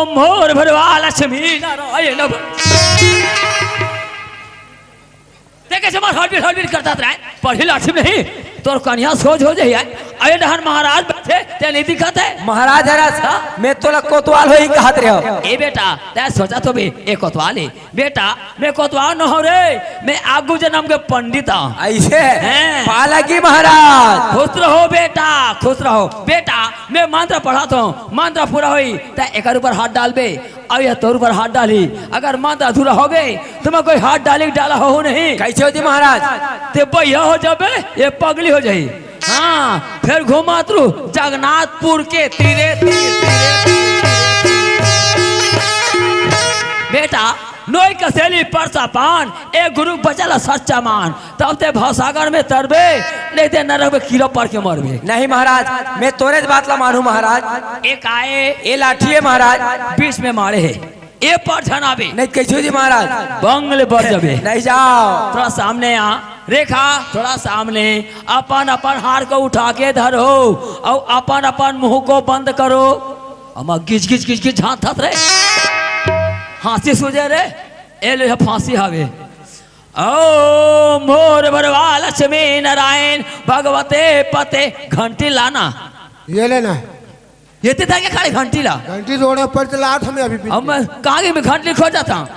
ओम मोर भरवा लक्ष्मी नारायण। देखे से हॉट करता रहे पढ़ी लाठी नहीं तोर कन्या सोच हो जाइए। अरे डहन महाराज बैठे ते नहीं दिखत है महाराज हरा मैं तोला कोतवाल होई कहत रहो। ए बेटा ते सोचा तो भी ए कोतवाल है बेटा। मैं कोतवाल न हो रे, मैं आगू जन्म के पंडित हूं। ऐसे पालकी महाराज खुश रहो बेटा, खुश रहो बेटा। मैं मंत्र पढ़ाता हूँ, मंत्र पूरा हुई तो एक ऊपर हाथ डाल बे। अब यह तोर ऊपर हाथ डाली, अगर मंत्र अधूरा हो गए तो मैं कोई हाथ डाला हो नहीं। कैसे होती महाराज? ते भैया हो जाबे ये पगली हो जाई। हाँ फिर घुमा तू जगन्नाथपुर के तीरे बेटा। नोई कसेली परसा पान एक गुरु बचला सच्चा मान। तब ते भवसागर में तरबे नहीं ते नरक में कीड़ा पड़ के मरबे। नहीं महाराज मैं तोरे बात ला मानू महाराज। एक आए ये लाठी है महाराज बीच में मारे है ए पर झनाबे नहीं कैसे जी महाराज? बंगले बढ़ जाबे। नहीं जाओ थोड़ा सामने आ रेखा, थोड़ा सामने अपन अपन हार को उठा के धरो और अपन अपन मुंह को बंद करो। अमा गिच गिच गिच गिच झांथत रे हाथी सूझे रे ए ले फांसी हवे। ओ मोर बरवा लक्ष्मी नारायण भगवते पते घंटी लाना। ये लेना ये ते था क्या खाली घंटी ला घंटी रोड पर चला हमें अभी अब मैं कहाँ गई? मैं घंटी खो जाता हूँ।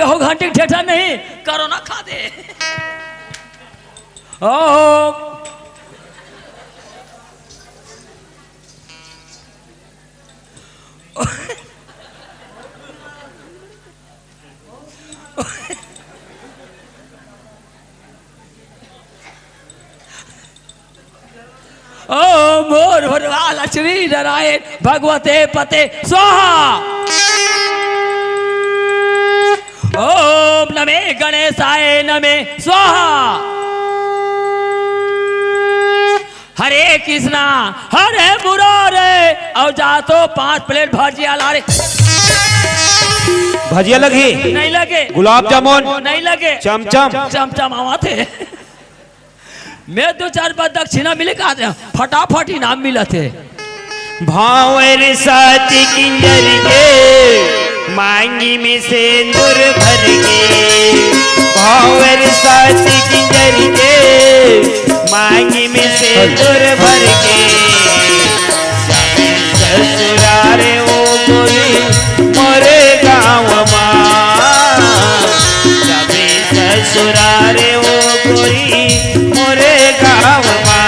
हो घंटी ठेठा नहीं करो ना खा दे। ओ ओ मोर भरवा लक्ष्मी नारायण भगवते पते स्वाहा। ओम नमे गणेशाय नमे स्वाहा। हरे कृष्णा हरे मुरारे और जा तो 5 प्लेट भजिया ला रे। भजिया लगी नहीं लगे, गुलाब जामुन नहीं लगे, चमचम चमचम आवा थे। मैं 2-4 बार दक्षिणा मिले कहा फटाफट इनाम मिला थे। भावर साथी किंजर के मांगी में सिंदूर भर के। भावर साथी किंजर के मांगी में सिंदूर भर के। ससुरारे ओ गोरी मोरे गाँव माँ। ससुरारे ओ गोरी मोरे गाँव माँ।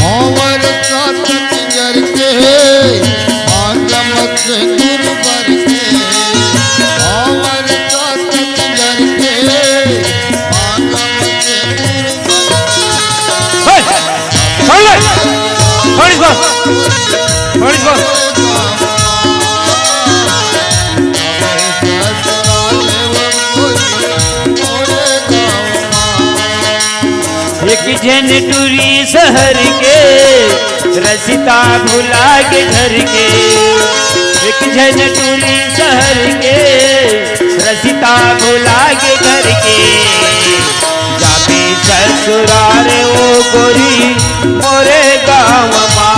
और साथ पिंजर के आलम सिंदूर भर के। और साथ पिंजर के आलम सिंदूर एक झनटूरी शहर के रसिता भुला के घर के। एक झनटूरी शहर के रसिता भुला के घर के। जाबे ससुरारे ओ गोरी मोरे गाँव माँ।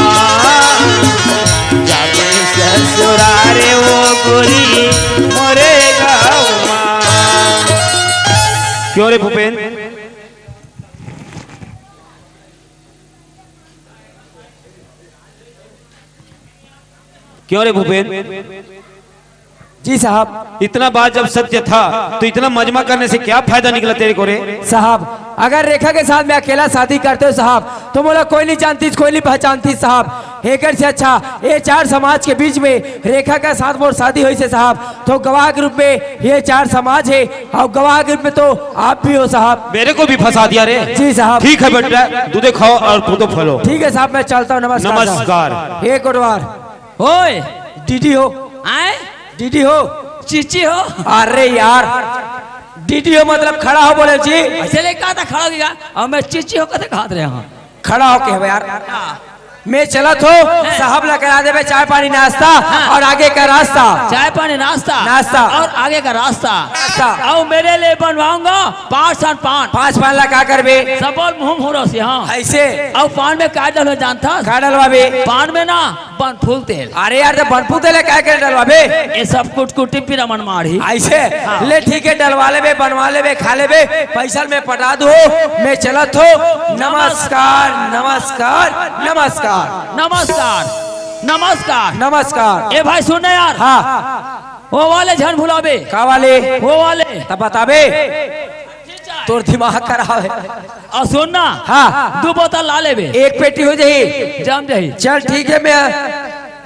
जाबे ससुरारे ओ गोरी मोरे गाँव माँ। क्यों रे भूपेन? क्यों रे भूपेन? जी साहब इतना बात जब सत्य था तो इतना मजमा करने से क्या फायदा निकला तेरे को रे? साहब अगर रेखा के साथ मैं अकेला शादी करते हो साहब तो बोला कोई नहीं जानती कोई नहीं पहचानती साहब। हेकर से अच्छा ये 4 समाज के बीच में रेखा का साथ मोर शादी हुई से साहब। तो गवाह के रूप में ये 4 समाज है और गवाह के रूप में तो आप भी हो साहब। मेरे को भी फंसा दिया रे। जी साहब ठीक है बेटा दूधे खाओ और खुदो फलो। ठीक है साहब मैं चलता हूँ। नमस्कार नमस्कार। हे कोटवार ओए डीडी हो आए डीडी हो चीची हो। अरे यार डीडी हो मतलब खड़ा हो बोले जी। ऐसे ले कहा था खड़ा हो गया और मैं चीची हो कहते कहा रहे हाँ खड़ा हो के यार मैं चलत हो साहब ला करा देवे चाय पानी नाश्ता और आगे का रास्ता। चाय पानी नाश्ता नाश्ता। और आगे का रास्ता रास्ता। और मेरे लिए बनवाऊंगा 5 पान 5 पान ला का करबे सब और मुंह मुहरो से हाँ। ऐसे और पान में क्या डलो जानता का डलवाबे पान में ना बन फूल तेल अरे यार तो बनपू तेले क्या कर डलवाबे ये सब कुट कुटी पिरामन मारी ऐसे ले ठीक है डलवा लेबे बनवा लेबे खा लेबे पैसा में पटा दो मैं चलत हो नमस्कार नमस्कार नमस्कार नमस्कार नमस्कार नमस्कार। ए भाई सुन यार हाँ वो वाले झन भुलाबे का वाले वो वाले तब बताबे तोर दिमाग खराब है। और सुन ना हाँ 2 बोतल ला लेबे एक पेटी हो जाही जम जाही चल ठीक है मैं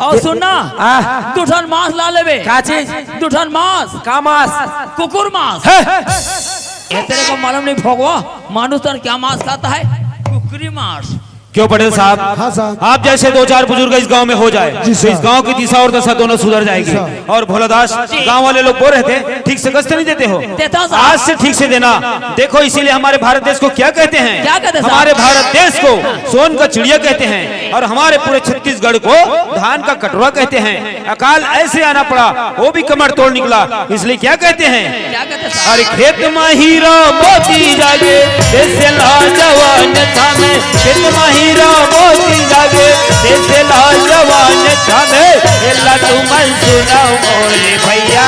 और सुन ना हाँ 2 ठन मांस ला लेबे क्या चीज 2 ठन मांस का मास कुकुर मांस ये तेरे को मालूम नहीं भोगवा मानुस तन क्या मांस खाता है कुकरी मांस। क्यों पटेल साहब हाँ साहब। आप जैसे 2-4 बुजुर्ग इस गांव में हो जाए तो इस गांव की दिशा और दशा दोनों सुधर जाएगी। और भोलादास गांव वाले लोग बोल रहे थे ठीक से गश्त नहीं देते हो देता हूं साहब। आज से ठीक से देना। देखो इसीलिए हमारे भारत देश को क्या कहते हैं क्या कहते हैं साहब? हमारे भारत देश को सोन का चिड़िया कहते हैं और हमारे पूरे छत्तीसगढ़ को धान का कटोरा कहते हैं। अकाल ऐसे आना पड़ा वो भी कमर तोड़ निकला इसलिए क्या कहते हैं क्या कहते साहब? अरे खेत में हीरा मोती जागे जैसे लाजवान थामे खेत में हीरा मोती जागे जैसे लाजवान थामे एला तुमन सुनाओ मोरे भैया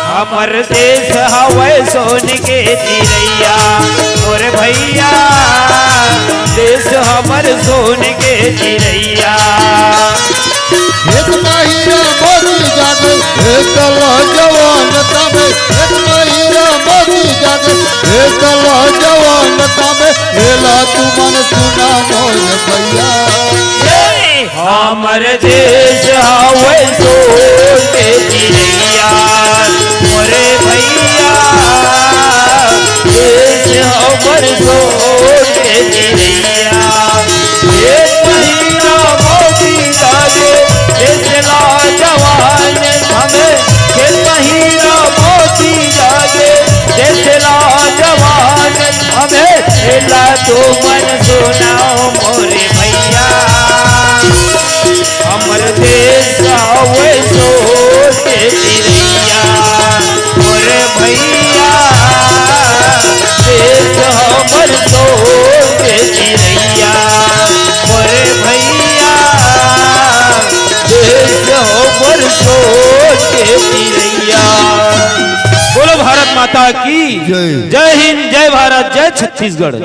हमर देश हवे सोन के चिड़ैया मोरे भैया देश हमर सोन के चिड़ैया। एक महिरा मोती जागे एक जवान तबे एक महिरा मोती जागे एक जवान तबे एला तुमन सुना मोर भैया हमर देश हवे सोन के चिड़ैया मोरे भैया देश हमर सोन के चिड़ैया। एक महीना मोती जागे देश लाजवान हमें एक महीना मोती जागे देश लाजवान हमें एला तो मन सुनाओ मोरे भैया हमर देश हवे सोन के चिड़ैया मोरे भैया देश हमर सोन के चिड़ैया मोरे भैया देश हमर सोन के चिड़ैया। बोलो भारत माता की जय। जय हिंद जय भारत जय छत्तीसगढ़।